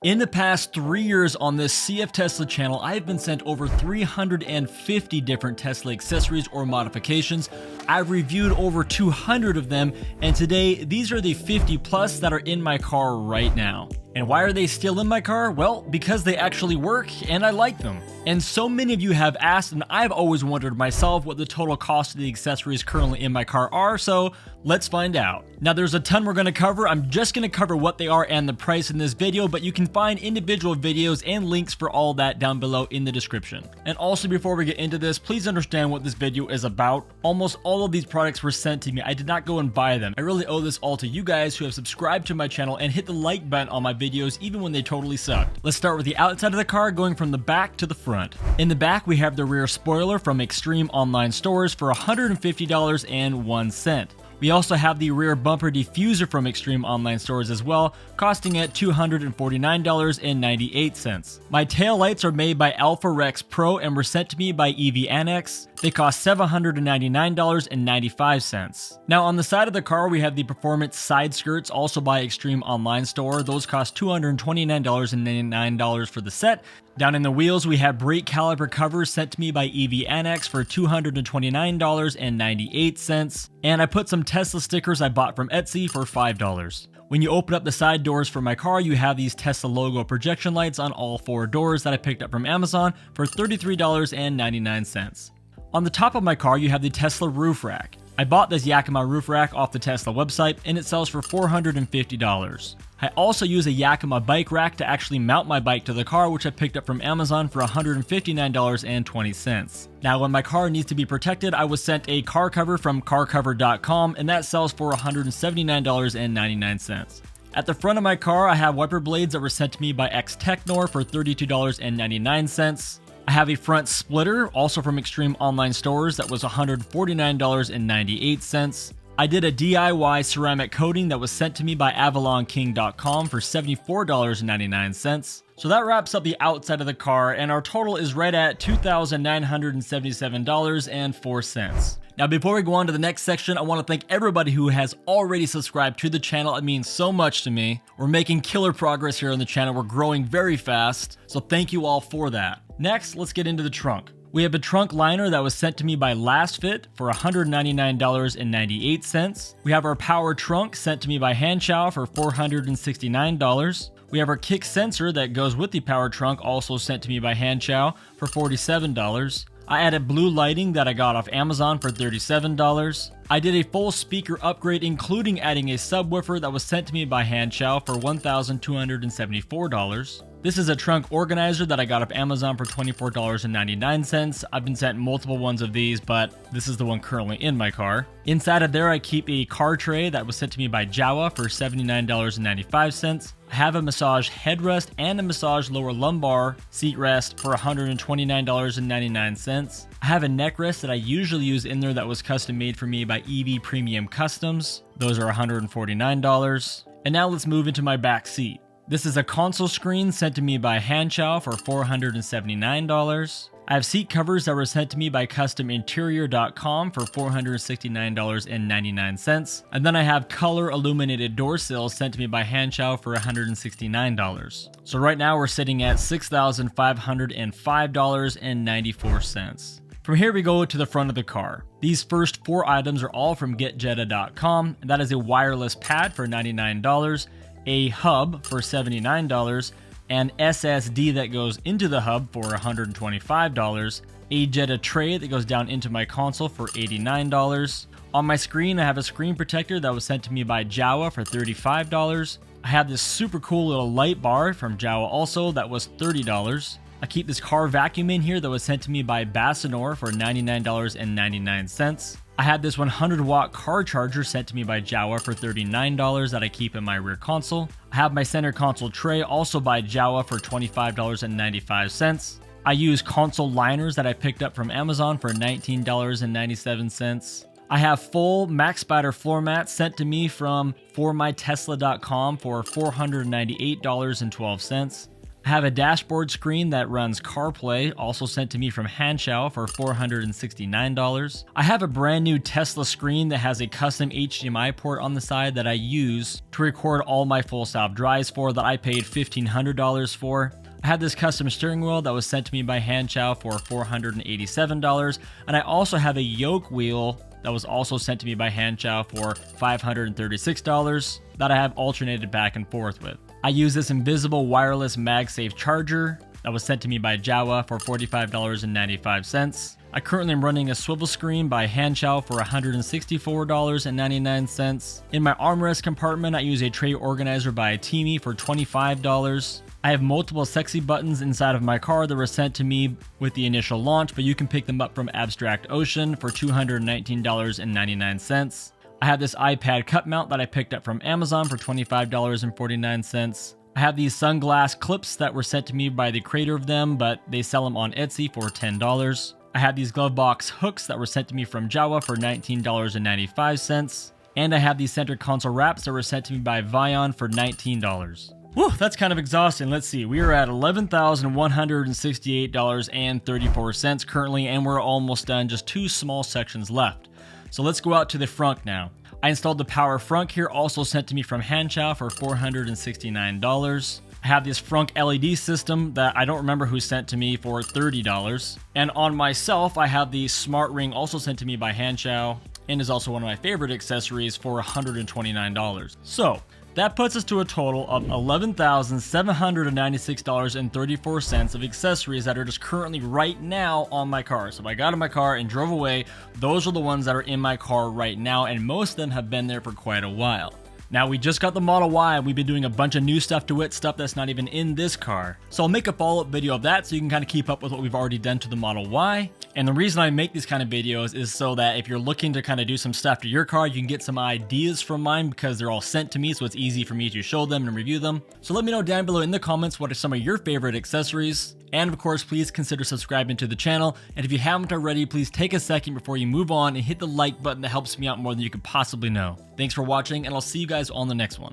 In the past 3 years on this CfTesla channel, I have been sent over 350 different Tesla accessories or modifications. I've reviewed over 200 of them, and today these are the 50 plus that are in my car right now. And why are they still in my car? Well, because they actually work and I like them. And so many of you have asked, and I've always wondered myself what the total cost of the accessories currently in my car are, so let's find out. Now there's a ton we're going to cover. I'm just going to cover what they are and the price in this video, but you can find individual videos and links for all that down below in the description. And also, before we get into this, please understand what this video is about. Almost all of these products were sent to me. I did not go and buy them. I really owe this all to you guys who have subscribed to my channel and hit the like button on my videos even when they totally sucked. Let's start with the outside of the car, going from the back to the front. In the back, we have the rear spoiler from Extreme Online Stores for $150.01. We also have the rear bumper diffuser from Extreme Online Stores as well, costing at $249.98. My tail lights are made by Alpha Rex Pro and were sent to me by EV Annex. They cost $799.95. Now on the side of the car, we have the performance side skirts, also by Extreme Online Store. Those cost $229.99 for the set. Down in the wheels, we have brake caliper covers sent to me by EV Annex for $229.98. And I put some Tesla stickers I bought from Etsy for $5. When you open up the side doors for my car, you have these Tesla logo projection lights on all 4 doors that I picked up from Amazon for $33.99. On the top of my car, you have the Tesla roof rack. I bought this Yakima roof rack off the Tesla website and it sells for $450. I also use a Yakima bike rack to actually mount my bike to the car, which I picked up from Amazon for $159.20. Now, when my car needs to be protected, I was sent a car cover from carcover.com and that sells for $179.99. At the front of my car, I have wiper blades that were sent to me by Technor for $32.99. I have a front splitter, also from Extreme Online Stores, that was $149.98. I did a DIY ceramic coating that was sent to me by AvalonKing.com for $74.99. So that wraps up the outside of the car, and our total is right at $2,977.04. Now, before we go on to the next section, I want to thank everybody who has already subscribed to the channel. It means so much to me. We're making killer progress here on the channel. We're growing very fast, so thank you all for that. Next, let's get into the trunk. We have a trunk liner that was sent to me by LastFit for $199.98. We have our power trunk sent to me by Hanchow for $469. We have our kick sensor that goes with the power trunk, also sent to me by Hanchow for $47. I added blue lighting that I got off Amazon for $37. I did a full speaker upgrade, including adding a subwoofer that was sent to me by Hanchow for $1,274. This is a trunk organizer that I got off Amazon for $24.99. I've been sent multiple ones of these, but this is the one currently in my car. Inside of there, I keep a car tray that was sent to me by JOWUA for $79.95. I have a massage headrest and a massage lower lumbar seat rest for $129.99. I have a neck rest that I usually use in there that was custom made for me by EV Premium Customs. Those are $149. And now let's move into my back seat. This is a console screen sent to me by Hanchow for $479. I have seat covers that were sent to me by CustomInterior.com for $469.99. And then I have color illuminated door sills sent to me by Hanchow for $169. So right now we're sitting at $6,505.94. From here we go to the front of the car. These first 4 items are all from getjeda.com. That is a wireless pad for $99. A hub for $79, an SSD that goes into the hub for $125, a Jeda tray that goes down into my console for $89. On my screen, I have a screen protector that was sent to me by JOWUA for $35. I have this super cool little light bar from JOWUA also that was $30. I keep this car vacuum in here that was sent to me by Bassinor for $99.99. I had this 100-watt car charger sent to me by JOWUA for $39 that I keep in my rear console. I have my center console tray also by JOWUA for $25.95. I use console liners that I picked up from Amazon for $19.97. I have full Maxpider floor mats sent to me from formytesla.com for $498.12. I I have a dashboard screen that runs CarPlay, also sent to me from Hanchow for $469. I have a brand new Tesla screen that has a custom HDMI port on the side that I use to record all my full self drives for, that I paid $1,500 for. I had this custom steering wheel that was sent to me by Hanchow for $487, and I also have a yoke wheel that was also sent to me by Hanchow for $536 that I have alternated back and forth with. I use this invisible wireless MagSafe charger that was sent to me by JOWUA for $45.95. I currently am running a swivel screen by Hanchow for $164.99. In my armrest compartment, I use a tray organizer by ca.temai for $25. I have multiple sexy buttons inside of my car that were sent to me with the initial launch, but you can pick them up from Abstract Ocean for $219.99. I have this iPad cup mount that I picked up from Amazon for $25.49. I have these sunglass clips that were sent to me by the creator of them, but they sell them on Etsy for $10. I have these glove box hooks that were sent to me from JOWUA for $19.95. And I have these center console wraps that were sent to me by Vion for $19. Whew, that's kind of exhausting. Let's see. We are at $11,168.34 currently, and we're almost done. Just 2 small sections left. So let's go out to the Frunk now. I installed the Power Frunk here, also sent to me from Hanchow for $469. I have this Frunk LED system that I don't remember who sent to me for $30. And on myself, I have the Smart Ring also sent to me by Hanchow, and is also one of my favorite accessories for $129. So that puts us to a total of $11,796.34 of accessories that are just currently right now on my car. So if I got in my car and drove away, those are the ones that are in my car right now, and most of them have been there for quite a while. Now, we just got the Model Y, and we've been doing a bunch of new stuff to it, stuff that's not even in this car. So I'll make a follow-up video of that so you can kind of keep up with what we've already done to the Model Y. And the reason I make these kind of videos is so that if you're looking to kind of do some stuff to your car, you can get some ideas from mine because they're all sent to me, so it's easy for me to show them and review them. So let me know down below in the comments what are some of your favorite accessories. And of course, please consider subscribing to the channel. And if you haven't already, please take a second before you move on and hit the like button. That helps me out more than you could possibly know. Thanks for watching, and I'll see you guys on the next one.